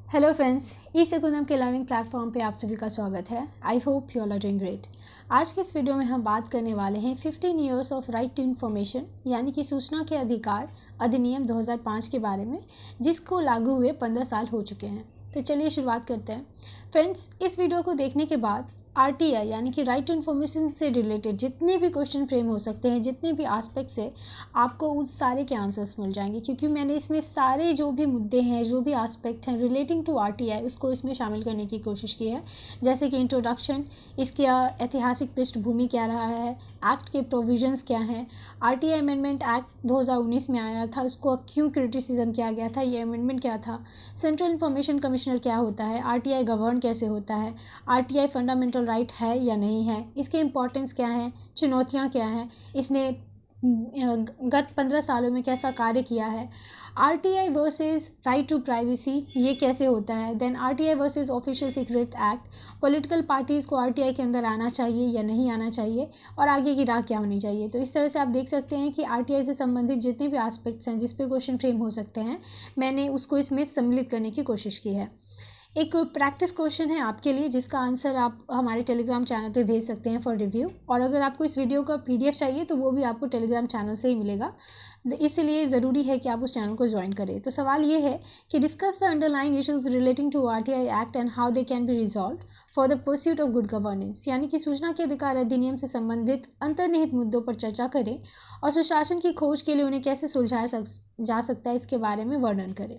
Hello friends, ई सेकुंडम के learning platform पे आप सभी का स्वागत है। I hope you all are doing great. आज के इस वीडियो में हम बात करने वाले हैं 15 years of right to information यानी कि सूचना के अधिकार अधिनियम 2005 के बारे में, जिसको लागू हुए 15 साल हो चुके हैं। तो चलिए शुरुआत करते हैं। फ्रेंड्स, इस वीडियो को देखने के बाद आरटीआई यानी कि राइट टू इन्फॉर्मेशन से रिलेटेड जितने भी क्वेश्चन फ्रेम हो सकते हैं, जितने भी एस्पेक्ट्स है, आपको उस सारे के आंसर्स मिल जाएंगे, क्योंकि मैंने इसमें सारे जो भी मुद्दे हैं, जो भी एस्पेक्ट हैं रिलेटिंग टू आरटीआई, उसको इसमें शामिल करने की कोशिश की है। जैसे कि इंट्रोडक्शन, इसका ऐतिहासिक पृष्ठभूमि क्या रहा है, एक्ट के प्रोविजंस क्या हैं, आरटीआई अमेंडमेंट एक्ट 2019 में आया था, उसको क्यों क्रिटिसिज्म किया गया था, ये अमेंडमेंट क्या था, सेंट्रल इंफॉर्मेशन कमिश्नर क्या होता है, आरटीआई गवर्न कैसे होता है, आरटीआई फंडामेंटल राइट है या नहीं है, इसके इम्पोर्टेंस क्या है, चुनौतियाँ क्या हैं, इसने गत 15 सालों में कैसा कार्य किया है, RTI versus right to privacy ये कैसे होता है, then RTI versus official secret act, political parties को आरटीआई के अंदर आना चाहिए या नहीं आना चाहिए, और आगे की राह क्या होनी चाहिए। तो इस तरह से आप देख सकते हैं कि आरटीआई से संबंधित जितने भी एस्पेक्ट्स हैं जिस पे क्वेश्चन फ्रेम हो सकते हैं, मैंने उसको इसमें सम्मिलित करने की कोशिश की है। एक प्रैक्टिस क्वेश्चन है आपके लिए, जिसका आंसर आप हमारे टेलीग्राम चैनल पे भेज सकते हैं फॉर रिव्यू, और अगर आपको इस वीडियो का पीडीएफ चाहिए तो वो भी आपको टेलीग्राम चैनल से ही मिलेगा, इसलिए ज़रूरी है कि आप उस चैनल को ज्वाइन करें। तो सवाल ये है कि discuss the underlying issues relating to RTI act and how they can be resolve for the pursuit of good governance, यानी कि सूचना के अधिकार अधिनियम से संबंधित अंतर्निहित मुद्दों पर चर्चा करें और सुशासन की खोज के लिए उन्हें कैसे सुलझाया जा सकता है, इसके बारे में वर्णन करें।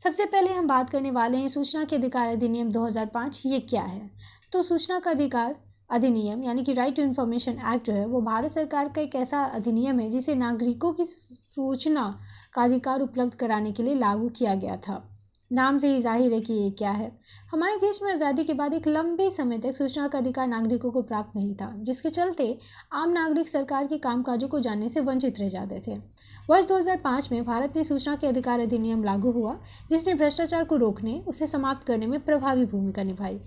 सबसे पहले हम बात करने वाले हैं सूचना के अधिकार अधिनियम 2005 ये क्या है। तो सूचना का अधिकार अधिनियम यानी कि राइट टू इन्फॉर्मेशन एक्ट जो है वो भारत सरकार का एक ऐसा अधिनियम है जिसे नागरिकों की सूचना का अधिकार उपलब्ध कराने के लिए लागू किया गया था। नाम से ही जाहिर है कि ये क्या है। हमारे देश में आज़ादी के बाद एक लंबे समय तक सूचना का अधिकार नागरिकों को प्राप्त नहीं था, जिसके चलते आम नागरिक सरकार के कामकाजों को जानने से वंचित रह जाते थे। वर्ष 2005 में भारत में सूचना के अधिकार अधिनियम लागू हुआ, जिसने भ्रष्टाचार को रोकने, उसे समाप्त करने में प्रभावी भूमिका निभाई।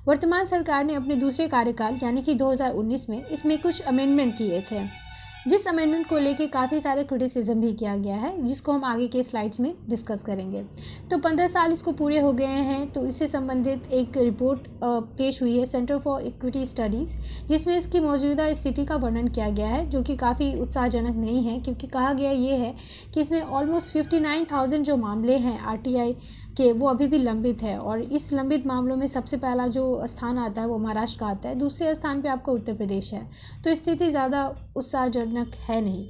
वर्तमान सरकार ने अपने दूसरे कार्यकाल यानी कि 2019 में इसमें कुछ अमेंडमेंट किए थे, जिस अमेंडमेंट को लेके काफ़ी सारे क्रिटिसिज्म भी किया गया है, जिसको हम आगे के स्लाइड्स में डिस्कस करेंगे। तो 15 साल इसको पूरे हो गए हैं, तो इससे संबंधित एक रिपोर्ट पेश हुई है सेंटर फॉर इक्विटी स्टडीज़, जिसमें इसकी मौजूदा स्थिति का वर्णन किया गया है, जो कि काफ़ी उत्साहजनक नहीं है, क्योंकि कहा गया ये है कि इसमें ऑलमोस्ट 59,000 जो मामले हैं आरटीआई के वो अभी भी लंबित है, और इस लंबित मामलों में सबसे पहला जो स्थान आता है वो महाराष्ट्र का आता है, दूसरे स्थान पे आपका उत्तर प्रदेश है। तो स्थिति ज़्यादा उत्साहजनक है नहीं।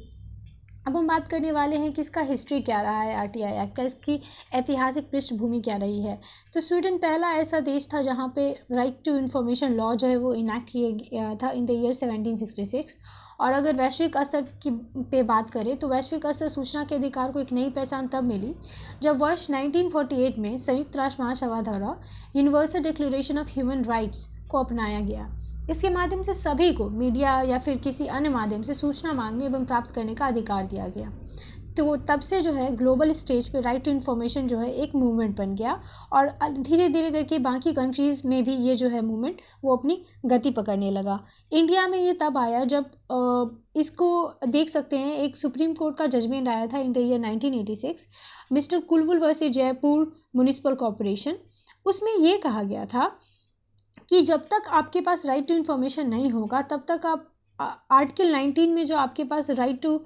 अब हम बात करने वाले हैं कि इसका हिस्ट्री क्या रहा है, आरटीआई एक्ट का, इसकी ऐतिहासिक पृष्ठभूमि क्या रही है। तो स्वीडन पहला ऐसा देश था जहाँ पे राइट टू इन्फॉर्मेशन लॉ जो है वो इनैक्ट किया गया था इन द ईयर 1766। और अगर वैश्विक स्तर की पे बात करें तो वैश्विक स्तर सूचना के अधिकार को एक नई पहचान तब मिली जब वर्ष 1948 में संयुक्त राष्ट्र महासभा द्वारा universal declaration of human rights को अपनाया गया। इसके माध्यम से सभी को मीडिया या फिर किसी अन्य माध्यम से सूचना मांगने एवं प्राप्त करने का अधिकार दिया गया। तो तब से जो है ग्लोबल स्टेज पे राइट टू इन्फॉर्मेशन जो है एक मूवमेंट बन गया, और धीरे धीरे करके बाकी कंट्रीज़ में भी ये जो है मूवमेंट वो अपनी गति पकड़ने लगा। इंडिया में ये तब आया जब इसको देख सकते हैं, एक सुप्रीम कोर्ट का जजमेंट आया था इन द ईयर 1986, मिस्टर कुलवुल वर्सेस जयपुर म्यूनिसिपल कॉरपोरेशन। उसमें ये कहा गया था कि जब तक आपके पास राइट टू इन्फॉर्मेशन नहीं होगा तब तक आप आर्टिकल 19 में जो आपके पास right to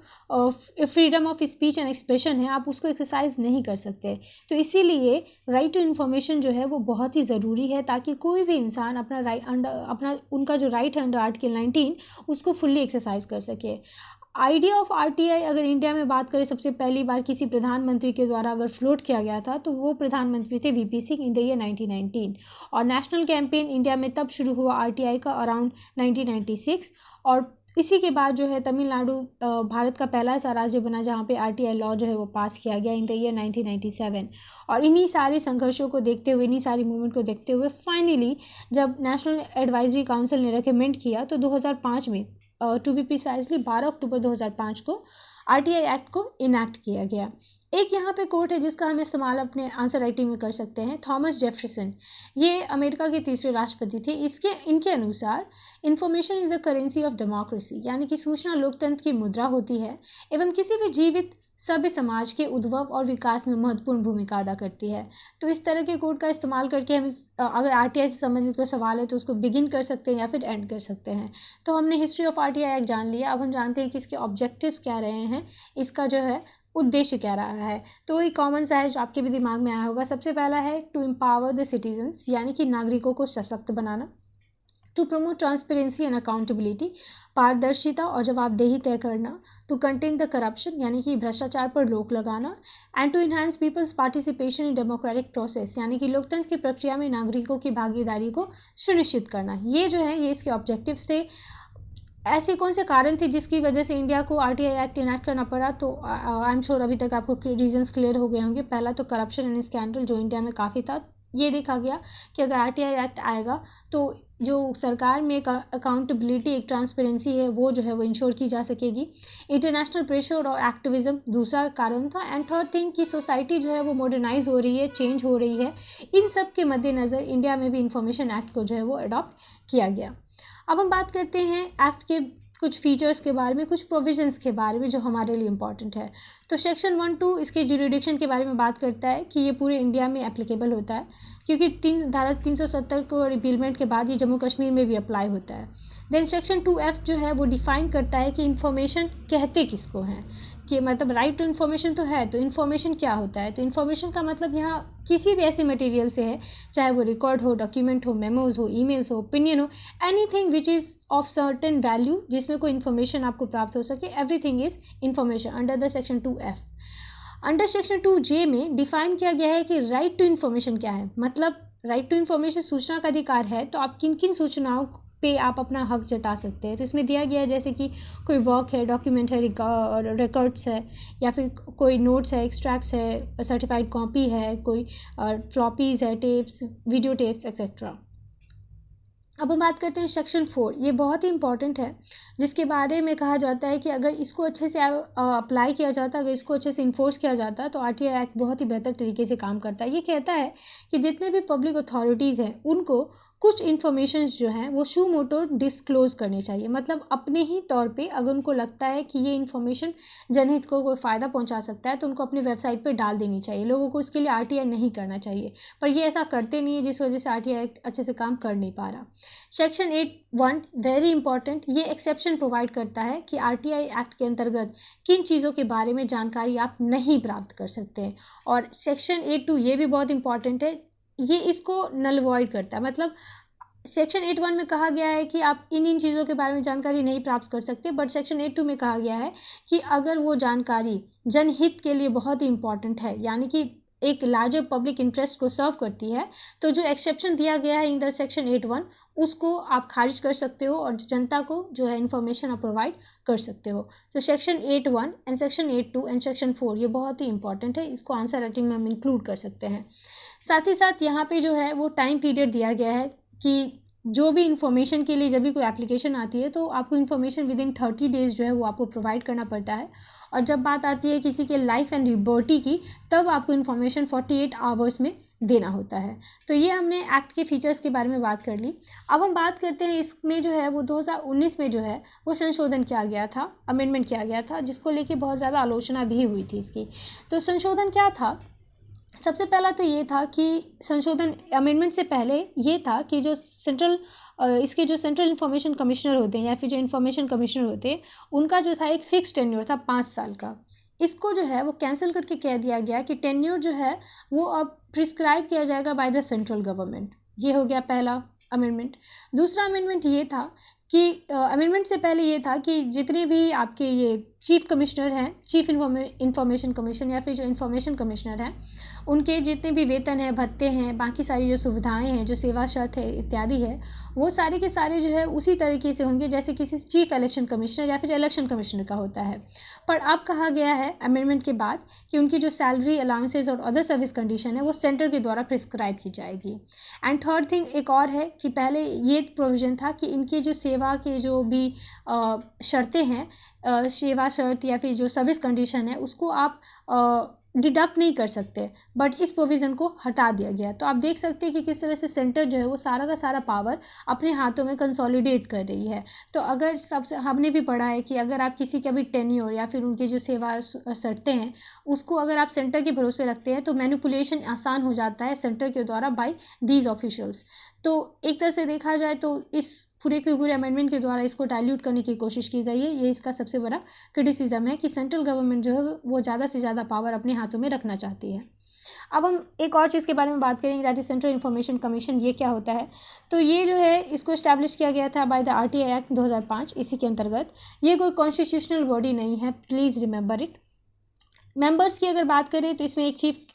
freedom of speech and expression है, आप उसको एक्सरसाइज नहीं कर सकते। तो इसीलिए राइट टू इन्फॉर्मेशन जो है वो बहुत ही ज़रूरी है, ताकि कोई भी इंसान अपना उनका जो राइट है अंडर आर्टिकल 19 उसको फुल्ली एक्सरसाइज कर सके। आइडिया ऑफ आरटीआई अगर इंडिया में बात करें, सबसे पहली बार किसी प्रधानमंत्री के द्वारा अगर फ्लोट किया गया था तो वो प्रधानमंत्री थे VP Singh in the year 1919, और नेशनल कैंपेन इंडिया में तब शुरू हुआ आरटीआई का अराउंड 1996। और इसी के बाद जो है तमिलनाडु भारत का पहला ऐसा राज्य बना जहाँ पे आरटीआई लॉ जो है वो पास किया गया इन द ईयर 1997। और इन्हीं सारे संघर्षों को देखते हुए, इन्हीं सारी मूवमेंट को देखते हुए फाइनली जब नेशनल एडवाइजरी काउंसिल ने रिकमेंड किया तो 2005 में टू बी प्रिसाइजली 12 अक्टूबर 2005 को आरटीआई एक्ट को इनैक्ट किया गया। एक यहाँ पे कोट है जिसका हम इस्तेमाल अपने आंसर राइटिंग में कर सकते हैं, थॉमस जेफरसन, ये अमेरिका के तीसरे राष्ट्रपति थे। इनके अनुसार information is the currency of democracy, यानी कि सूचना लोकतंत्र की मुद्रा होती है एवं किसी भी जीवित सभ्य समाज के उद्भव और विकास में महत्वपूर्ण भूमिका अदा करती है। तो इस तरह के कोड का इस्तेमाल करके हम अगर आरटीआई से संबंधित कोई सवाल है तो उसको बिगिन कर सकते हैं या फिर एंड कर सकते हैं। तो हमने हिस्ट्री ऑफ आरटीआई एक्ट जान लिया। अब हम जानते हैं कि इसके ऑब्जेक्टिव्स क्या रहे हैं, इसका जो है उद्देश्य क्या रहा है। तो वही कॉमन सा है जो आपके भी दिमाग में आया होगा। सबसे पहला है टू एम्पावर द सिटीजन्स, यानी कि नागरिकों को सशक्त बनाना। To promote transparency and accountability, पारदर्शिता और जवाबदेही तय करना। टू कंटेन द करप्शन, यानी कि भ्रष्टाचार पर रोक लगाना। And to enhance people's participation in democratic process, यानी कि लोकतंत्र की प्रक्रिया में नागरिकों की भागीदारी को सुनिश्चित करना। ये जो है ये इसके ऑब्जेक्टिव्स थे। ऐसे कौन से कारण थे जिसकी वजह से इंडिया को आरटीआई एक्ट इनैक्ट करना पड़ा? तो आई एम श्योर अभी तक आपको रीजंस क्लियर हो गए होंगे। पहला तो करप्शन एंड स्कैंडल जो इंडिया में काफ़ी था। ये देखा गया कि अगर आरटीआई एक्ट आएगा तो जो सरकार में एक अकाउंटेबिलिटी, एक ट्रांसपेरेंसी है, वो जो है वो इंश्योर की जा सकेगी। इंटरनेशनल प्रेशर और एक्टिविज्म दूसरा कारण था। एंड थर्ड थिंग कि सोसाइटी जो है वो मॉडर्नाइज हो रही है, चेंज हो रही है। इन सब के मद्देनज़र इंडिया में भी इंफॉर्मेशन एक्ट को जो है वो अडॉप्ट किया गया। अब हम बात करते हैं एक्ट के कुछ फीचर्स के बारे में, कुछ प्रोविजंस के बारे में जो हमारे लिए इम्पॉर्टेंट है। तो सेक्शन 1-2 इसके ज्यूरिडिक्शन के बारे में बात करता है कि ये पूरे इंडिया में एप्लीकेबल होता है, क्योंकि धारा 370 को रिपीलमेंट के बाद ये जम्मू कश्मीर में भी अप्लाई होता है। देन सेक्शन 2F जो है वो डिफाइन करता है कि इन्फॉर्मेशन कहते किसको हैं, कि मतलब राइट टू इन्फॉर्मेशन तो है, तो इन्फॉर्मेशन क्या होता है? तो इन्फॉर्मेशन का मतलब यहाँ किसी भी ऐसे मटेरियल से है, चाहे वो रिकॉर्ड हो, डॉक्यूमेंट हो, मेमोज हो, ईमेल्स हो, ओपिनियन हो, anything which is of certain value, जिसमें कोई इन्फॉर्मेशन आपको प्राप्त हो सके, everything is information under the section 2F। Under section 2J में डिफाइन किया गया है कि राइट टू इन्फॉर्मेशन क्या है। मतलब राइट टू इन्फॉर्मेशन सूचना का अधिकार है, तो आप किन किन सूचनाओं पे आप अपना हक जता सकते हैं। तो इसमें दिया गया है जैसे कि कोई वर्क है, डॉक्यूमेंट है, रिकॉर्ड्स है, या फिर कोई नोट्स है, एक्सट्रैक्ट्स है, सर्टिफाइड कॉपी है, कोई फ्लॉपीज़ है, टेप्स, वीडियो टेप्स एक्सेट्रा। अब हम बात करते हैं सेक्शन 4। ये बहुत ही इंपॉर्टेंट है, जिसके बारे में कहा जाता है कि अगर इसको अच्छे से अप्लाई किया जाता, अगर इसको अच्छे से इन्फोर्स किया जाता तो आरटीआई एक्ट बहुत ही बेहतर तरीके से काम करता है। ये कहता है कि जितने भी पब्लिक अथॉरिटीज़ हैं उनको कुछ इन्फॉर्मेशंस जो हैं वो शू मोटो डिस्क्लोज़ करनी चाहिए। मतलब अपने ही तौर पे अगर उनको लगता है कि ये इन्फॉर्मेशन जनहित को कोई फ़ायदा पहुंचा सकता है तो उनको अपनी वेबसाइट पे डाल देनी चाहिए। लोगों को इसके लिए आरटीआई नहीं करना चाहिए, पर ये ऐसा करते नहीं है, जिस वजह से आरटीआई एक्ट अच्छे से काम कर नहीं पा रहा। सेक्शन 8(1) वेरी इंपॉर्टेंट, ये एक्सेप्शन प्रोवाइड करता है कि आरटीआई एक्ट के अंतर्गत किन चीज़ों के बारे में जानकारी आप नहीं प्राप्त कर सकते हैं। और सेक्शन 8(2) ये भी बहुत इंपॉर्टेंट है, ये इसको नल वॉइड करता है। मतलब सेक्शन 8(1) में कहा गया है कि आप इन चीज़ों के बारे में जानकारी नहीं प्राप्त कर सकते, बट सेक्शन 8(2) में कहा गया है कि अगर वो जानकारी जनहित के लिए बहुत ही इंपॉर्टेंट है, यानी कि एक लार्जर पब्लिक इंटरेस्ट को सर्व करती है, तो जो एक्सेप्शन दिया गया है इन द सेक्शन 8(1) उसको आप खारिज कर सकते हो और जनता को जो है इन्फॉर्मेशन आप प्रोवाइड कर सकते हो। तो section 8(1) and section 8(2) and section 4 ये बहुत ही इंपॉर्टेंट है, इसको आंसर राइटिंग में हम इंक्लूड कर सकते हैं। साथ ही साथ यहाँ पे जो है वो टाइम पीरियड दिया गया है कि जो भी इन्फॉर्मेशन के लिए जब भी कोई एप्लीकेशन आती है तो आपको इन्फॉर्मेशन विद इन 30 डेज़ जो है वो आपको प्रोवाइड करना पड़ता है। और जब बात आती है किसी के लाइफ एंड लिबर्टी की, तब आपको इन्फॉर्मेशन 48 आवर्स में देना होता है। तो ये हमने एक्ट के फीचर्स के बारे में बात कर ली। अब हम बात करते हैं इसमें जो है वो 2019 में जो है वो संशोधन किया गया था, अमेंडमेंट किया गया था, जिसको लेके बहुत ज़्यादा आलोचना भी हुई थी इसकी। तो संशोधन क्या था? सबसे पहला तो ये था कि संशोधन अमेंडमेंट से पहले ये था कि जो इसके जो सेंट्रल इन्फॉर्मेशन कमिश्नर होते हैं या फिर जो इन्फॉर्मेशन कमिश्नर होते हैं, उनका जो था एक फिक्स टेन्योर था 5 साल का। इसको जो है वो कैंसिल करके कह दिया गया कि टेन्योर जो है वो अब प्रिस्क्राइब किया जाएगा बाय द सेंट्रल गवर्नमेंट। ये हो गया पहला अमेंडमेंट। दूसरा अमेंडमेंट ये था कि अमेंडमेंट से पहले ये था कि जितने भी आपके ये चीफ कमिश्नर हैं, चीफ इन्फॉर्मेशन कमीशन या फिर जो इन्फॉर्मेशन कमिश्नर हैं, उनके जितने भी वेतन हैं, भत्ते हैं, बाकी सारी जो सुविधाएं हैं, जो सेवा शर्त है इत्यादि है, वो सारे के सारे जो है उसी तरीके से होंगे जैसे किसी चीफ इलेक्शन कमिश्नर या फिर इलेक्शन कमिश्नर का होता है। पर अब कहा गया है अमेंडमेंट के बाद कि उनकी जो सैलरी अलाउंसेज और अदर सर्विस कंडीशन है वो सेंटर के द्वारा प्रिस्क्राइब की जाएगी। एंड थर्ड थिंग एक और है कि पहले ये प्रोविज़न था कि इनकी जो सेवा के जो भी शर्तें हैं, सेवा शर्त या फिर जो सर्विस कंडीशन है, उसको आप डिडक्ट नहीं कर सकते, बट इस प्रोविज़न को हटा दिया गया। तो आप देख सकते हैं कि किस तरह से सेंटर जो है वो सारा का सारा पावर अपने हाथों में कंसोलिडेट कर रही है। तो अगर सबसे हमने भी पढ़ा है कि अगर आप किसी का भी टेन्योर या फिर उनकी जो सेवा सरते हैं उसको अगर आप सेंटर के भरोसे रखते हैं तो मैनिपुलेशन आसान हो जाता है सेंटर के द्वारा बाय दीज ऑफिशियल्स। तो एक तरह से देखा जाए तो इस पूरे के पूरे अमेंडमेंट के द्वारा इसको डाइल्यूट करने की कोशिश की गई है। ये इसका सबसे बड़ा क्रिटिसिज्म है कि सेंट्रल गवर्नमेंट जो है वो ज़्यादा से ज़्यादा पावर अपने हाथों में रखना चाहती है। अब हम एक और चीज़ के बारे में बात करेंगे, that is central information commission. ये क्या होता है? तो ये जो है इसको इस्टेब्लिश किया गया था बाय द RTI एक्ट 2005। इसी के अंतर्गत ये कोई कॉन्स्टिट्यूशनल बॉडी नहीं है, प्लीज़ रिमेंबर इट। मेंबर्स की अगर बात करें तो इसमें एक चीफ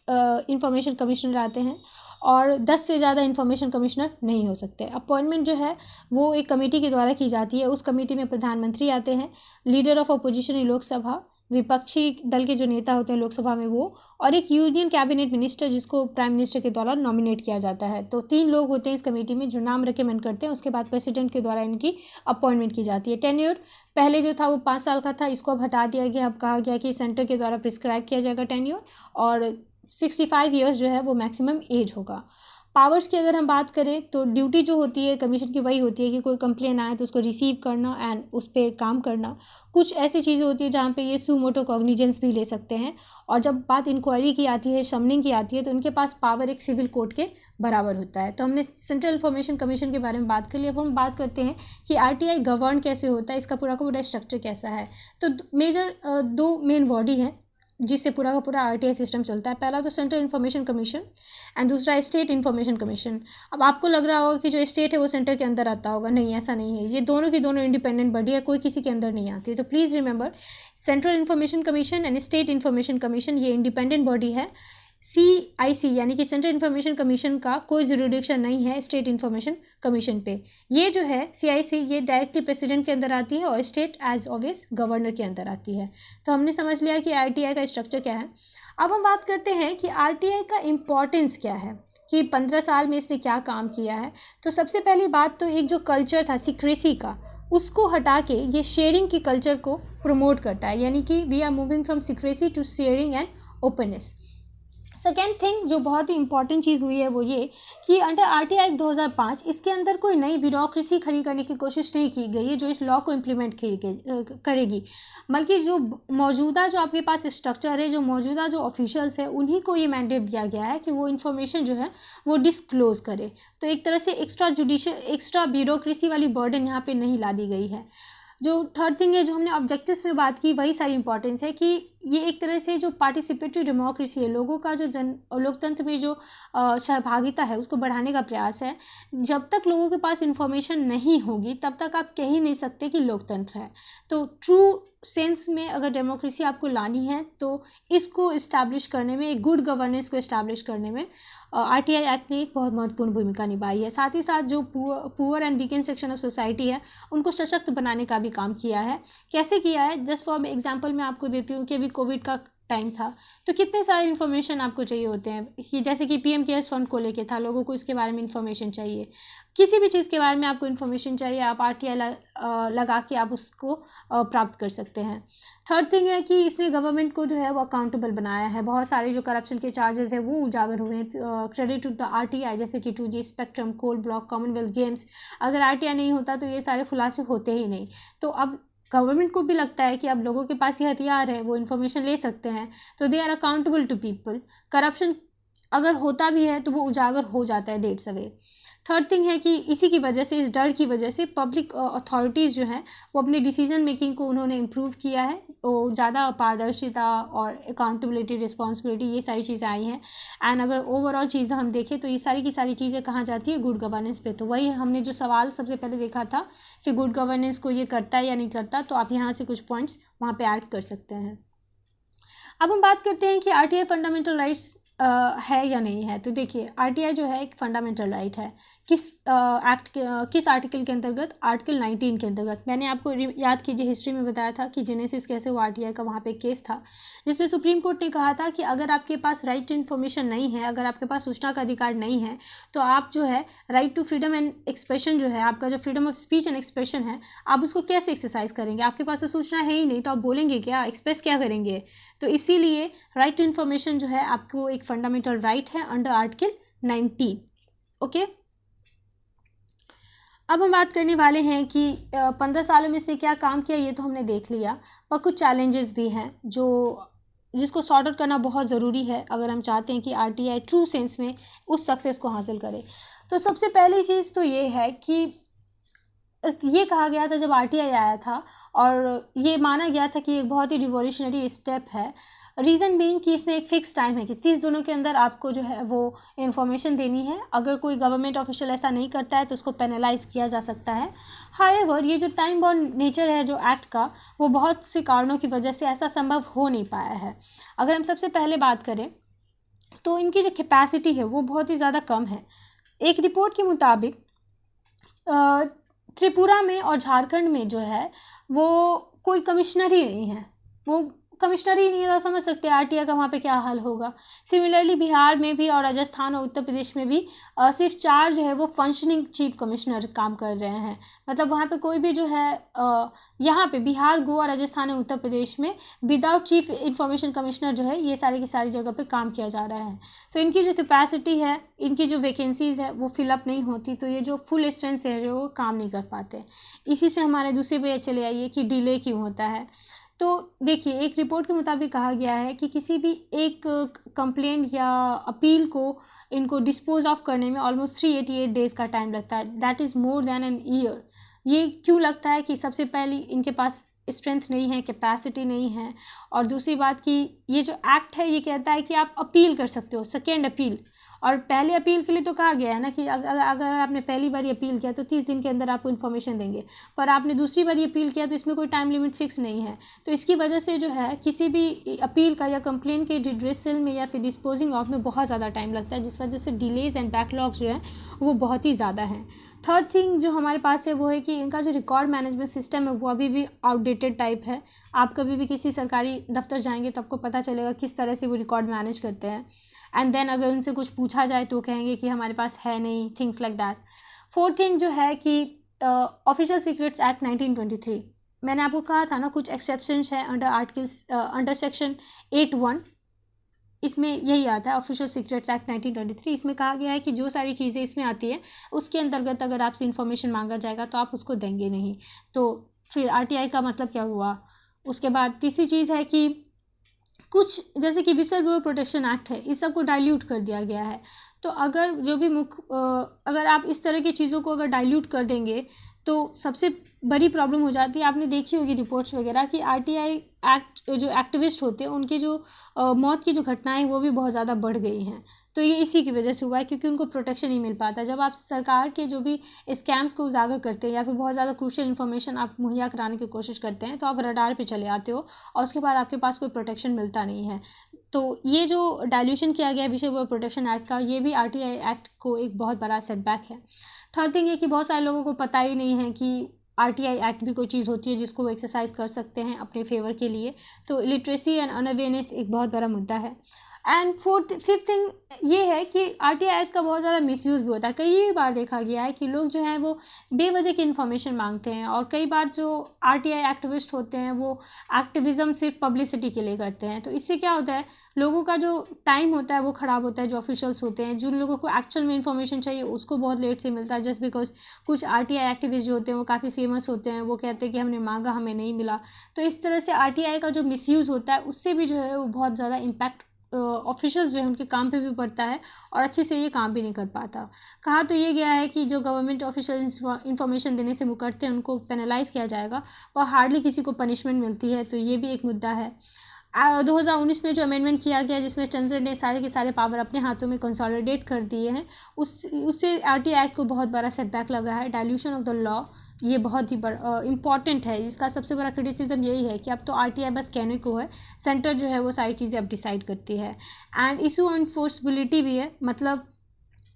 इंफॉर्मेशन कमिश्नर आते हैं और 10 से ज़्यादा इंफॉर्मेशन कमिश्नर नहीं हो सकते। अपॉइंटमेंट जो है वो एक कमेटी के द्वारा की जाती है। उस कमेटी में प्रधानमंत्री आते हैं, leader of opposition in Lok Sabha, विपक्षी दल के जो नेता होते हैं लोकसभा में वो, और एक यूनियन कैबिनेट मिनिस्टर जिसको प्राइम मिनिस्टर के द्वारा नॉमिनेट किया जाता है। तो 3 लोग होते हैं इस कमेटी में जो नाम रिकमेंड करते हैं। उसके बाद प्रेसिडेंट के द्वारा इनकी अपॉइंटमेंट की जाती है। टेन्योर पहले जो था वो 5 साल का था, इसको अब हटा दिया गया। अब कहा गया कि सेंटर के द्वारा प्रिस्क्राइब किया जाएगा टेन्योर, और 65 ईयर्स जो है वो मैक्सिमम एज होगा। पावर्स की अगर हम बात करें तो ड्यूटी जो होती है कमीशन की वही होती है कि कोई कंप्लेन आए तो उसको रिसीव करना एंड उस पर काम करना। कुछ ऐसी चीज़ें होती है जहाँ पे ये सुमोटो कॉग्निजेंस भी ले सकते हैं। और जब बात इंक्वायरी की आती है, समनिंग की आती है, तो उनके पास पावर एक सिविल कोर्ट के बराबर होता है। तो हमने सेंट्रल इंफॉर्मेशन कमीशन के बारे में बात कर लिया। अब हम बात करते हैं कि RTI गवर्न कैसे होता है, इसका पूरा का पूरा स्ट्रक्चर कैसा है। तो मेजर 2 मेन बॉडी हैं जिससे पूरा का पूरा RTI सिस्टम चलता है। पहला तो सेंट्रल इन्फॉर्मेशन कमीशन एंड दूसरा स्टेट इन्फॉर्मेशन कमीशन। अब आपको लग रहा होगा कि जो स्टेट है वो सेंटर के अंदर आता होगा, नहीं ऐसा नहीं है। ये दोनों की दोनों इंडिपेंडेंट बॉडी है, कोई किसी के अंदर नहीं आती। तो please remember, central information commission and state information commission ये इंडिपेंडेंट बॉडी है। CIC यानी कि सेंट्रल इन्फॉर्मेशन कमीशन का कोई जुरिडिक्शन नहीं है स्टेट इन्फॉर्मेशन कमीशन पे। ये जो है CIC ये डायरेक्टली प्रेसिडेंट के अंदर आती है और स्टेट एज ऑब्वियस गवर्नर के अंदर आती है। तो हमने समझ लिया कि RTI का स्ट्रक्चर क्या है। अब हम बात करते हैं कि RTI का इम्पोर्टेंस क्या है, कि 15 साल में इसने क्या काम किया है। तो सबसे पहली बात तो एक जो कल्चर था सीक्रेसी का, उसको हटा के ये शेयरिंग की कल्चर को प्रमोट करता है, यानी कि we are moving from secrecy to sharing and openness. Second thing जो बहुत ही इंपॉर्टेंट चीज़ हुई है वो ये कि अंडर RTI एक्ट 2005 इसके अंदर कोई नई ब्यूरोक्रेसी खड़ी करने की कोशिश नहीं की गई है जो इस लॉ को इम्प्लीमेंट करेगी। बल्कि जो मौजूदा जो आपके पास स्ट्रक्चर है, जो मौजूदा जो ऑफिशियल्स है, उन्हीं को ये मैंडेट दिया गया है कि वो इन्फॉर्मेशन जो है वो डिस्क्लोज करे। तो एक तरह से एक्स्ट्रा ब्यूरोक्रेसी वाली बर्डन यहाँ पे नहीं ला दी गई है। जो थर्ड थिंग है जो हमने ऑब्जेक्टिव्स में बात की वही सारी इंपॉर्टेंस है कि ये एक तरह से जो पार्टिसिपेटरी डेमोक्रेसी है, लोगों का जो लोकतंत्र में जो सहभागिता है उसको बढ़ाने का प्रयास है। जब तक लोगों के पास इंफॉर्मेशन नहीं होगी तब तक आप कह ही नहीं सकते कि लोकतंत्र है। तो ट्रू सेंस में अगर डेमोक्रेसी आपको लानी है तो इसको इस्टेब्लिश करने में, एक गुड गवर्नेंस को इस्टेब्लिश करने में RTI एक्ट ने एक बहुत महत्वपूर्ण भूमिका निभाई है। साथ ही साथ जो poor and weekend section of society है उनको सशक्त बनाने का भी काम किया है। कैसे किया है, जस्ट फॉर एग्जांपल मैं आपको देती हूँ कि अभी कोविड का टाइम था तो कितने सारे इन्फॉर्मेशन आपको चाहिए होते हैं कि जैसे कि PM केयर्स फंड को लेके था, लोगों को इसके बारे में इन्फॉर्मेशन चाहिए। किसी भी चीज़ के बारे में आपको इन्फॉर्मेशन चाहिए, आप RTI लगा के आप उसको प्राप्त कर सकते हैं। थर्ड थिंग है कि इसने गवर्नमेंट को जो है वो अकाउंटेबल बनाया है। बहुत सारे जो करप्शन के चार्जेस है वो उजागर हुए हैं क्रेडिट टू द RTI, जैसे कि 2G spectrum, coal block, Commonwealth games. अगर RTI नहीं होता तो ये सारे खुलासे होते ही नहीं। तो अब गवर्नमेंट को भी लगता है कि अब लोगों के पास ये हथियार है, वो इन्फॉर्मेशन ले सकते हैं, तो they are accountable to people. Corruption अगर होता भी है तो वो उजागर हो जाता है देर सवेर। थर्ड थिंग है कि इसी की वजह से, इस डर की वजह से पब्लिक अथॉरिटीज़ जो हैं वो अपनी डिसीजन मेकिंग को उन्होंने इम्प्रूव किया है। तो ज़्यादा पारदर्शिता और अकाउंटेबिलिटी, रिस्पॉन्सिबिलिटी, ये सारी चीज़ें आई हैं। एंड अगर ओवरऑल चीज़ें हम देखें तो ये सारी की सारी चीज़ें कहाँ जाती है, गुड गवर्नेंस पे। तो वही हमने जो सवाल सबसे पहले देखा था कि गुड गवर्नेंस को ये करता है या नहीं करता, तो आप यहाँ से कुछ पॉइंट्स वहाँ पे ऐड कर सकते हैं। अब हम बात करते हैं कि RTI फंडामेंटल राइट्स है या नहीं है। तो देखिए आरटीआई जो है एक फंडामेंटल राइट है। किस किस आर्टिकल के अंतर्गत? आर्टिकल 19 के अंतर्गत। मैंने आपको याद कीजिए हिस्ट्री में बताया था कि जेनेसिस कैसे हुआ आरटीआई का, वहाँ पे केस था जिसमें सुप्रीम कोर्ट ने कहा था कि अगर आपके पास राइट टू इन्फॉर्मेशन नहीं है, अगर आपके पास सूचना का अधिकार नहीं है, तो आप जो है right to freedom and expression जो है, आपका जो freedom of speech and expression है, आप उसको कैसे एक्सरसाइज करेंगे? आपके पास तो सूचना है ही नहीं, तो आप बोलेंगे क्या, एक्सप्रेस क्या करेंगे? तो इसीलिए राइट टू इन्फॉर्मेशन जो है आपको एक फंडामेंटल राइट है अंडर आर्टिकल 19। ओके, अब हम बात करने वाले हैं कि 15 सालों में इसने क्या काम किया, ये तो हमने देख लिया, पर कुछ चैलेंजेस भी हैं जिसको सॉर्ट आउट करना बहुत ज़रूरी है अगर हम चाहते हैं कि आरटीआई ट्रू सेंस में उस सक्सेस को हासिल करे। तो सबसे पहली चीज़ तो ये है कि ये कहा गया था जब आरटीआई आया था, और ये माना गया था कि एक बहुत ही रिवॉल्यूशनरी स्टेप है। रीज़न बीइंग कि इसमें एक फ़िक्स टाइम है कि 30 दिनों के अंदर आपको जो है वो इन्फॉर्मेशन देनी है। अगर कोई गवर्नमेंट ऑफिशियल ऐसा नहीं करता है तो उसको पेनलाइज़ किया जा सकता है। हाउएवर ये जो टाइम बाउंड नेचर है जो एक्ट का, वो बहुत से कारणों की वजह से ऐसा संभव हो नहीं पाया है। अगर हम सबसे पहले बात करें तो इनकी जो कैपेसिटी है वो बहुत ही ज़्यादा कम है। एक रिपोर्ट के मुताबिक त्रिपुरा में और झारखंड में जो है वो कोई कमिश्नर ही नहीं है, वो कमिश्नर ही नहीं है, तो समझ सकते हैं आरटीआई का वहाँ पे क्या हाल होगा। सिमिलरली बिहार में भी और राजस्थान और उत्तर प्रदेश में भी सिर्फ 4 जो है वो फंक्शनिंग चीफ कमिश्नर काम कर रहे हैं। मतलब वहाँ पे कोई भी जो है यहाँ पे बिहार, गोवा, राजस्थान और उत्तर प्रदेश में विदाउट चीफ इंफॉर्मेशन कमिश्नर जो है ये सारी की सारी जगह पे काम किया जा रहा है। तो इनकी जो कैपेसिटी है, इनकी जो वैकेंसीज़ है वो फिलअप नहीं होती, तो ये जो फुल स्ट्रेंथ है जो वो काम नहीं कर पाते। इसी से हमारे दूसरे पे चले आइए कि डिले क्यों होता है। तो देखिए एक रिपोर्ट के मुताबिक कहा गया है कि किसी भी एक कंप्लेंट या अपील को इनको डिस्पोज ऑफ करने में ऑलमोस्ट 388 डेज़ का टाइम लगता है। That is more than an year. ये क्यों लगता है? कि सबसे पहली इनके पास स्ट्रेंथ नहीं है, कैपेसिटी नहीं है, और दूसरी बात कि ये जो एक्ट है ये कहता है कि आप अपील कर सकते हो, सेकेंड अपील। और पहले अपील के लिए तो कहा गया है ना कि अगर आपने पहली बार अपील किया तो 30 दिन के अंदर आपको इन्फॉर्मेशन देंगे, पर आपने दूसरी बार अपील किया तो इसमें कोई टाइम लिमिट फिक्स नहीं है। तो इसकी वजह से जो है किसी भी अपील का या कंप्लेन के डिड्रेसल में या फिर डिस्पोजिंग ऑफ में बहुत ज़्यादा टाइम लगता है, जिस वजह से डिलेज एंड बैकलॉग्स जो है वो बहुत ही ज़्यादा हैं। थर्ड थिंग जो हमारे पास है वो है कि इनका जो रिकॉर्ड मैनेजमेंट सिस्टम है वो अभी भी आउटडेटेड टाइप है। आप कभी भी किसी सरकारी दफ्तर जाएंगे तो आपको पता चलेगा किस तरह से वो रिकॉर्ड मैनेज करते हैं, एंड देन अगर उनसे कुछ पूछा जाए तो कहेंगे कि हमारे पास है नहीं, things like that. Fourth thing जो है कि ऑफिशियल सीक्रेट्स एक्ट 1923, मैंने आपको कहा था ना कुछ एक्सेप्शंस है अंडर सेक्शन 8(1), इसमें यही आता है ऑफिशियल सीक्रेट्स एक्ट 1923। इसमें कहा गया है कि जो सारी चीज़ें इसमें आती है उसके अंतर्गत अगर आपसे इन्फॉर्मेशन मांगा जाएगा तो आप उसको देंगे नहीं। तो फिर आरटीआई का मतलब क्या हुआ? उसके बाद तीसरी चीज़ है कि कुछ जैसे कि विसल ब्लोअर प्रोटेक्शन एक्ट है, इस सब को डाइल्यूट कर दिया गया है। तो अगर जो भी अगर आप इस तरह की चीज़ों को अगर डाइल्यूट कर देंगे तो सबसे बड़ी प्रॉब्लम हो जाती है। आपने देखी होगी रिपोर्ट्स वगैरह कि आरटीआई एक्ट जो एक्टिविस्ट होते हैं उनकी जो मौत की जो घटनाएं वो भी बहुत ज़्यादा बढ़ गई हैं। तो ये इसी की वजह से हुआ है क्योंकि उनको प्रोटेक्शन नहीं मिल पाता। जब आप सरकार के जो भी स्कैम्स को उजागर करते हैं या फिर बहुत ज़्यादा क्रूशियल इन्फॉर्मेशन आप मुहैया कराने की कोशिश करते हैं तो आप रडार पे चले आते हो और उसके बाद आपके पास कोई प्रोटेक्शन मिलता नहीं है। तो ये जो डाइल्यूशन किया गया विषय वो प्रोटेक्शन एक्ट का, ये भी आरटीआई एक्ट को एक बहुत बड़ा सेटबैक है। थर्ड थिंग है कि बहुत सारे लोगों को पता ही नहीं है कि आरटीआई एक्ट भी कोई चीज़ होती है जिसको वो एक्सरसाइज कर सकते हैं अपने फेवर के लिए। तो लिटरेसी एंड अनअवेयरनेस एक बहुत बड़ा मुद्दा है। एंड फिफ्थ थिंग ये है कि आरटीआई एक्ट का बहुत ज़्यादा मिसयूज़ भी होता है। कई बार देखा गया है कि लोग जो हैं वो बेवजह की इन्फॉर्मेशन मांगते हैं, और कई बार जो आरटीआई एक्टिविस्ट होते हैं वो एक्टिविज़म सिर्फ पब्लिसिटी के लिए करते हैं। तो इससे क्या होता है, लोगों का जो टाइम होता है वो ख़राब होता है। जो ऑफिशियल्स होते हैं, जिन लोगों को एक्चुअल में इन्फॉर्मेशन चाहिए उसको बहुत लेट से मिलता है, जस्ट बिकॉज कुछ आरटीआई एक्टिविस्ट जो होते हैं वो काफ़ी फेमस होते हैं, वो कहते हैं कि हमने मांगा हमें नहीं मिला। तो इस तरह से आरटीआई का जो मिसयूज़ होता है उससे भी जो है वो बहुत ज़्यादा इम्पैक्ट ऑफिशियल्स जो है उनके काम पे भी पड़ता है और अच्छे से ये काम भी नहीं कर पाता। कहा तो ये गया है कि जो गवर्नमेंट ऑफिशियल्स इन्फॉर्मेशन देने से मुकरते हैं उनको पेनलाइज किया जाएगा, और हार्डली किसी को पनिशमेंट मिलती है। तो ये भी एक मुद्दा है। 2019 में जो अमेंडमेंट किया गया जिसमें चंद्र ने सारे के सारे पावर अपने हाथों में कंसोलिडेट कर दिए हैं, उससे आरटीआई एक्ट को बहुत बड़ा सेटबैक लगा है। डाइल्यूशन ऑफ द लॉ ये बहुत ही इम्पॉर्टेंट है। इसका सबसे बड़ा क्रिटिसिज्म यही है कि अब तो आरटीआई बस कहने को है, सेंटर जो है वो सारी चीज़ें अब डिसाइड करती है। एंड इशू एनफोर्सबिलिटी भी है, मतलब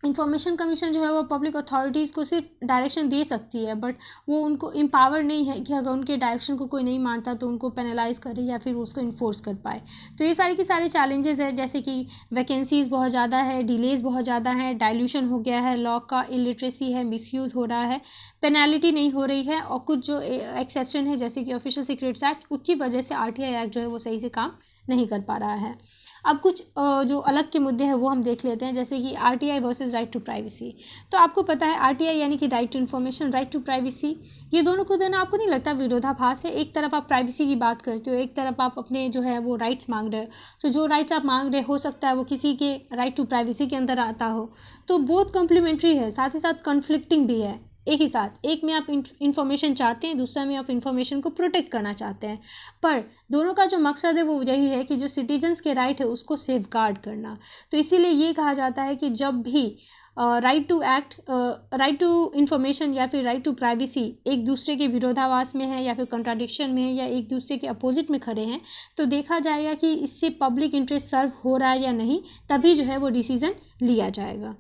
इंफॉर्मेशन कमीशन जो है वो पब्लिक अथॉरिटीज़ को सिर्फ डायरेक्शन दे सकती है, बट वो उनको एम्पावर नहीं है कि अगर उनके डायरेक्शन को कोई नहीं मानता तो उनको पेनलाइज करे या फिर उसको इन्फोर्स कर पाए। तो ये सारे के सारे चैलेंजेस है, जैसे कि वैकेंसीज़ बहुत ज़्यादा है, डिलेज़ बहुत ज़्यादा है, डाइल्यूशन हो गया है, लॉ का इलिटरेसी है, मिसयूज़ हो रहा है, पेनल्टी नहीं हो रही है, और कुछ जो एक्सेप्शन है जैसे कि ऑफिशियल सीक्रेट्स एक्ट, उसकी वजह से आरटीआई एक्ट जो है वो सही से काम नहीं कर पा रहा है। अब कुछ जो अलग के मुद्दे हैं वो हम देख लेते हैं, जैसे कि RTI versus right to privacy. तो आपको पता है आरटीआई यानी कि right to information, right to privacy, ये दोनों को देना आपको नहीं लगता विरोधाभास है? एक तरफ आप प्राइवेसी की बात करते हो, एक तरफ आप अपने जो है वो राइट्स मांग रहे हो। तो जो राइट्स आप मांग रहे हो सकता है वो किसी के राइट टू प्राइवेसी के अंदर आता हो। तो बहुत कॉम्प्लीमेंट्री है, साथ ही साथ कन्फ्लिक्टिंग भी है एक ही साथ। एक में आप इंफॉर्मेशन चाहते हैं, दूसरा में आप इंफॉर्मेशन को प्रोटेक्ट करना चाहते हैं, पर दोनों का जो मकसद है वो यही है कि जो सिटीजन्स के राइट है उसको सेफ गार्ड करना। तो इसीलिए ये कहा जाता है कि जब भी right to act, right to information या फिर राइट टू प्राइवेसी एक दूसरे के विरोधाभास में है या फिर कंट्राडिक्शन में है या एक दूसरे के अपोजिट में खड़े हैं, तो देखा जाएगा कि इससे पब्लिक इंटरेस्ट सर्व हो रहा है या नहीं, तभी जो है वो डिसीज़न लिया जाएगा।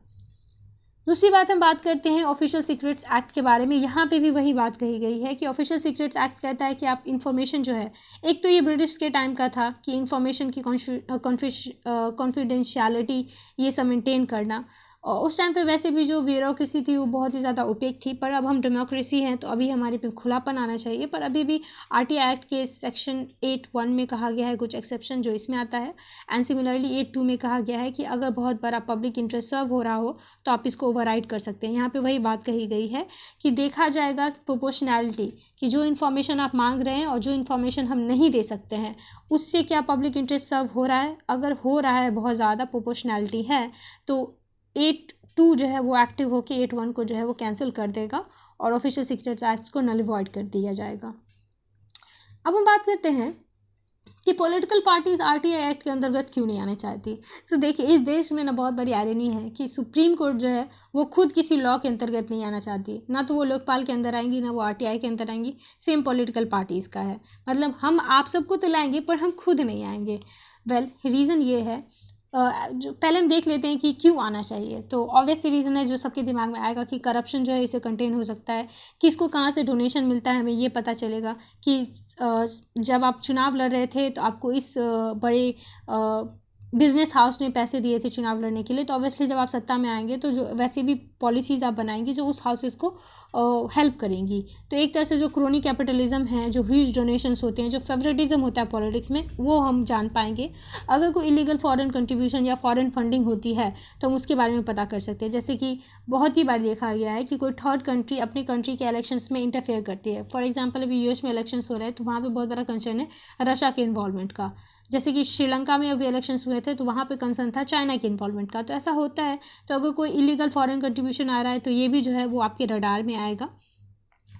दूसरी बात हम बात करते हैं ऑफिशियल सीक्रेट्स एक्ट के बारे में। यहाँ पे भी वही बात कही गई है कि ऑफिशियल सीक्रेट्स एक्ट कहता है कि आप इन्फॉर्मेशन जो है, एक तो ये ब्रिटिश के टाइम का था कि इन्फॉर्मेशन की कॉन्फिडेंशियलिटी ये सब मेंटेन करना, और उस टाइम पे वैसे भी जो ब्यूरोक्रेसी थी वो बहुत ही ज़्यादा ओपेक थी, पर अब हम डेमोक्रेसी हैं तो अभी हमारे पे खुलापन आना चाहिए। पर अभी भी आरटीआई एक्ट के सेक्शन 8(1) में कहा गया है कुछ एक्सेप्शन जो इसमें आता है, एंड सिमिलरली 8(2) में कहा गया है कि अगर बहुत बड़ा पब्लिक इंटरेस्ट सर्व हो रहा हो तो आप इसको ओवरराइड कर सकते हैं। यहाँ पे वही बात कही गई है कि देखा जाएगा प्रोपोर्शनैलिटी, कि जो इन्फॉर्मेशन आप मांग रहे हैं और जो इन्फॉर्मेशन हम नहीं दे सकते हैं उससे क्या पब्लिक इंटरेस्ट सर्व हो रहा है। अगर हो रहा है, बहुत ज़्यादा प्रोपोर्शनैलिटी है, तो 8(2) जो है वो एक्टिव होकर 8(1) को जो है वो कैंसिल कर देगा और ऑफिशियल सीक्रेट्स एक्ट को नल वॉइड कर दिया जाएगा। अब हम बात करते हैं कि पॉलिटिकल पार्टीज आरटीआई एक्ट के अंतर्गत क्यों नहीं आने चाहती। तो देखिए, इस देश में ना बहुत बड़ी आयरनी है कि सुप्रीम कोर्ट जो है वो खुद किसी लॉ के अंतर्गत नहीं आना चाहती, ना तो वो लोकपाल के अंदर आएंगी ना वो आरटीआई के अंदर आएंगी। सेम पॉलिटिकल पार्टीज़ का है, मतलब हम आप सबको तो लाएंगे पर हम खुद नहीं आएंगे। रीज़न ये है, जो पहले हम देख लेते हैं कि क्यों आना चाहिए। तो ऑब्वियस रीज़न है जो सबके दिमाग में आएगा कि करप्शन जो है इसे कंटेन हो सकता है, किसको कहाँ से डोनेशन मिलता है हमें ये पता चलेगा कि जब आप चुनाव लड़ रहे थे तो आपको इस बड़े बिजनेस हाउस ने पैसे दिए थे चुनाव लड़ने के लिए, तो ऑब्वियसली जब आप सत्ता में आएंगे तो जो वैसे भी पॉलिसीज़ आप बनाएंगे जो उस हाउसेस को हेल्प करेंगी। तो एक तरह से जो क्रोनी कैपिटलिज्म है, जो ह्यूज डोनेशंस होते हैं, जो फेवरेटिज्म होता है पॉलिटिक्स में, वो हम जान पाएंगे। अगर कोई इलीगल फॉरेन कंट्रीब्यूशन या फॉरेन फंडिंग होती है तो हम उसके बारे में पता कर सकते हैं। जैसे कि बहुत ही बार देखा गया है कि कोई थर्ड कंट्री अपनी कंट्री के इलेक्शंस में इंटरफेयर करती है। फॉर एग्जाम्पल अभी यूएस में इलेक्शंस हो रहे हैं तो वहाँ पर बहुत बड़ा कंसर्न है रशिया के इन्वॉल्वमेंट का। जैसे कि श्रीलंका में अभी इलेक्शंस हुए थे तो वहाँ पे कंसर्न था चाइना के इन्वॉल्वमेंट का। तो ऐसा होता है, तो अगर कोई इलीगल फॉरेन कंट्रीब्यूशन आ रहा है तो ये भी जो है वो आपके रडार में आएगा।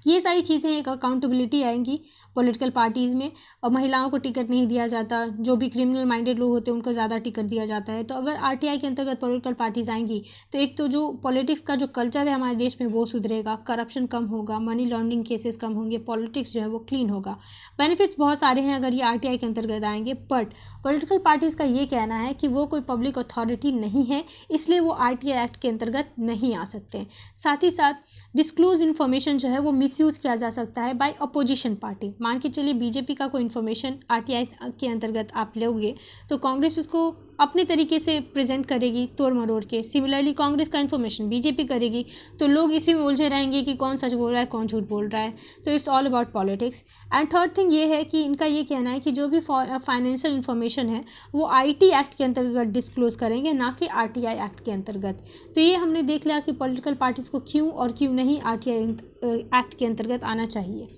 ये सारी चीज़ें एक अकाउंटेबिलिटी आएंगी पॉलिटिकल पार्टीज़ में, और महिलाओं को टिकट नहीं दिया जाता, जो भी क्रिमिनल माइंडेड लोग होते हैं उनको ज़्यादा टिकट दिया जाता है। तो अगर आरटीआई के अंतर्गत पॉलिटिकल पार्टीज़ आएंगी तो एक तो जो पॉलिटिक्स का जो कल्चर है हमारे देश में वो सुधरेगा, करप्शन कम होगा, मनी लॉन्ड्रिंग केसेस कम होंगे, पॉलिटिक्स जो है वो क्लीन होगा। बेनिफिट्स बहुत सारे हैं अगर ये आरटीआई के अंतर्गत आएंगे, बट पॉलिटिकल पार्टीज़ का ये कहना है कि वो कोई पब्लिक अथॉरिटी नहीं है, इसलिए वो आरटीआई एक्ट के अंतर्गत नहीं आ सकते। साथ ही साथ डिस्क्लोज इन्फॉर्मेशन जो है वो मिसयूज़ किया जा सकता है बाय अपोजिशन पार्टी। मान के चलिए बीजेपी का कोई इन्फॉर्मेशन आरटीआई के अंतर्गत आप लोगे तो कांग्रेस उसको अपने तरीके से प्रेजेंट करेगी तोड़ मरोड़ के। सिमिलरली कांग्रेस का इन्फॉर्मेशन बीजेपी करेगी तो लोग इसी में उलझे रहेंगे कि कौन सच बोल रहा है कौन झूठ बोल रहा है। तो it's all about politics. And third thing ये है कि इनका ये कहना है कि जो भी फाइनेंशियल इन्फॉर्मेशन है वो आईटी एक्ट के अंतर्गत डिस्क्लोज करेंगे, ना कि आरटीआई एक्ट के अंतर्गत। तो ये हमने देख लिया कि पॉलिटिकल पार्टीज़ को क्यों और क्यों नहीं आरटीआई एक्ट के अंतर्गत आना चाहिए।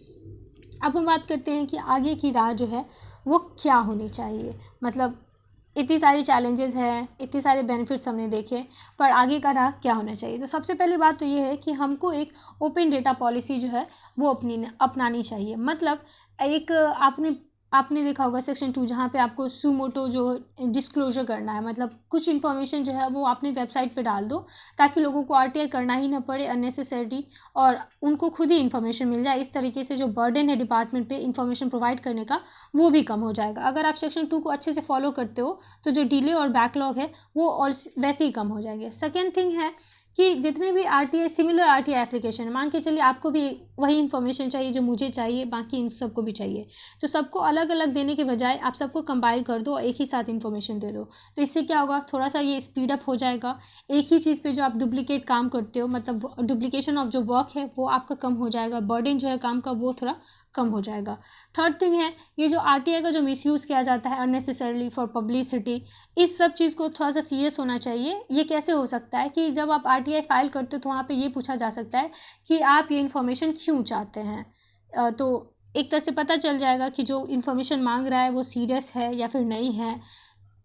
अब हम बात करते हैं कि आगे की राह जो है वो क्या होनी चाहिए। मतलब इतनी सारी चैलेंजेस हैं, इतने सारे बेनिफिट्स हमने देखे, पर आगे का राह क्या होना चाहिए। तो सबसे पहली बात तो ये है कि हमको एक ओपन डेटा पॉलिसी जो है वो अपनानी चाहिए। मतलब एक आपने आपने देखा होगा सेक्शन 2 जहाँ पे आपको सुमोटो जो डिस्क्लोजर करना है, मतलब कुछ इन्फॉर्मेशन जो है वो अपनी वेबसाइट पे डाल दो ताकि लोगों को आरटीआई करना ही ना पड़े अननेसेसरी, और उनको खुद ही इन्फॉर्मेशन मिल जाए। इस तरीके से जो बर्डन है डिपार्टमेंट पे इन्फॉर्मेशन प्रोवाइड करने का वो भी कम हो जाएगा। अगर आप सेक्शन 2 को अच्छे से फॉलो करते हो तो जो डिले और बैकलॉग है वो और वैसे ही कम हो जाएंगे। सेकेंड थिंग है कि जितने भी आरटीआई सिमिलर आरटीआई एप्लीकेशन मान के चलिए आपको भी वही इन्फॉर्मेशन चाहिए जो मुझे चाहिए, बाकी इन सबको भी चाहिए, तो सबको अलग अलग देने के बजाय आप सबको कंपाइल कर दो और एक ही साथ इन्फॉर्मेशन दे दो। तो इससे क्या होगा, थोड़ा सा ये स्पीड अप हो जाएगा। एक ही चीज़ पे जो आप डुप्लीकेट काम करते हो, मतलब डुप्लीकेशन ऑफ जो वर्क है वो आपका कम हो जाएगा, बर्डन जो है काम का वो थोड़ा कम हो जाएगा। थर्ड थिंग है ये जो आरटीआई का जो मिसयूज़ किया जाता है अननेसेसरली फॉर पब्लिसिटी, इस सब चीज़ को थोड़ा सा सीरियस होना चाहिए। ये कैसे हो सकता है कि जब आप आरटीआई फाइल करते हो तो वहाँ पे ये पूछा जा सकता है कि आप ये इन्फॉर्मेशन क्यों चाहते हैं। तो एक तरह से पता चल जाएगा कि जो इन्फॉर्मेशन मांग रहा है वो सीरियस है या फिर नहीं है,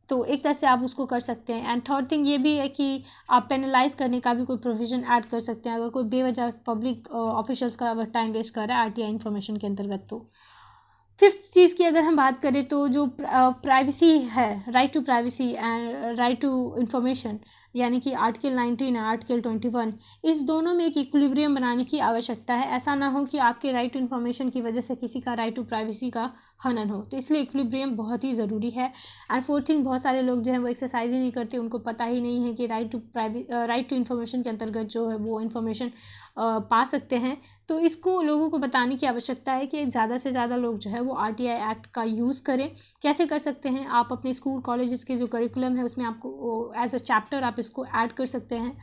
तो एक तरह से आप उसको कर सकते हैं। एंड थर्ड थिंग ये भी है कि आप पेनलाइज करने का भी कोई प्रोविज़न ऐड कर सकते हैं अगर कोई बेवजह पब्लिक ऑफिशियल्स का अगर टाइम वेस्ट कर रहा है आरटीआई इन्फॉर्मेशन के अंतर्गत। तो फिफ्थ चीज़ की अगर हम बात करें तो जो प्राइवेसी है, right to privacy and right to information, यानी कि आर्टिकल 19 और आर्टिकल 21, इस दोनों में एक इक्विलिब्रियम बनाने की आवश्यकता है। ऐसा ना हो कि आपके राइट टू इन्फॉर्मेशन की वजह से किसी का राइट टू प्राइवेसी का हनन हो, तो इसलिए इक्विलिब्रियम बहुत ही ज़रूरी है। एंड फोर्थ थिंग, बहुत सारे लोग जो है वो एक्सरसाइज ही नहीं करते, उनको पता ही नहीं है कि राइट टू इन्फॉर्मेशन के अंतर्गत जो है वो इन्फॉर्मेशन पा सकते हैं। तो इसको लोगों को बताने की आवश्यकता है कि ज़्यादा से ज़्यादा लोग जो है वो आरटीआई एक्ट का यूज़ करें। कैसे कर सकते हैं, आप अपने स्कूल कॉलेजेस के जो करिकुलम है उसमें आपको एज अ चैप्टर आप इसको ऐड कर सकते हैं।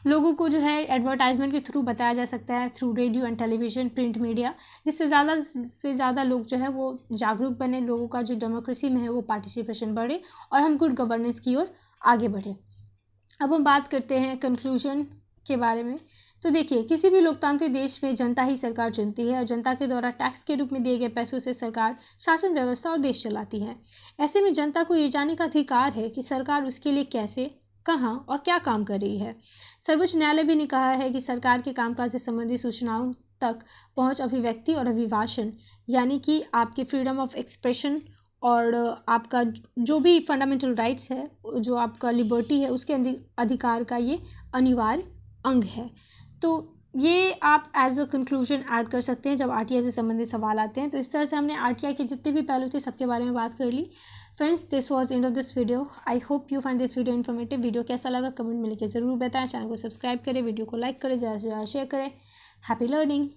लोगों को जो है एडवर्टाइजमेंट के थ्रू बताया जा सकता है, through radio and television, print media, जिससे ज़्यादा से ज़्यादा लोग जो है वो जागरूक बने, लोगों का जो डेमोक्रेसी में है वो पार्टिसिपेशन बढ़े और हम गुड गवर्नेंस की ओर आगे बढ़े। अब हम बात करते हैं कंक्लूजन के बारे में। तो देखिए, किसी भी लोकतांत्रिक देश में जनता ही सरकार चुनती है और जनता के द्वारा टैक्स के रूप में दिए गए पैसों से सरकार शासन व्यवस्था और देश चलाती है। ऐसे में जनता को ये जानने का अधिकार है कि सरकार उसके लिए कैसे, कहाँ और क्या काम कर रही है। सर्वोच्च न्यायालय भी ने कहा है कि सरकार के कामकाज से संबंधित सूचनाओं तक पहुंच अभिव्यक्ति और अभिभाषण, यानी कि आपके फ्रीडम ऑफ एक्सप्रेशन और आपका जो भी फंडामेंटल राइट्स है, जो आपका लिबर्टी है, उसके अधिकार का ये अनिवार्य अंग है। तो ये आप एज अ कंक्लूजन ऐड कर सकते हैं जब आरटीआई से संबंधित सवाल आते हैं। तो इस तरह से हमने आरटीआई के जितने भी पहलू थे सबके बारे में बात कर ली। Friends, this was end of this video. I hope you find this video informative. Video कैसा लगा कमेंट में लिखकर ज़रूर बताएं। चैनल को सब्सक्राइब करें, वीडियो को लाइक करें, ज़्यादा से ज़्यादा शेयर करें। Happy learning.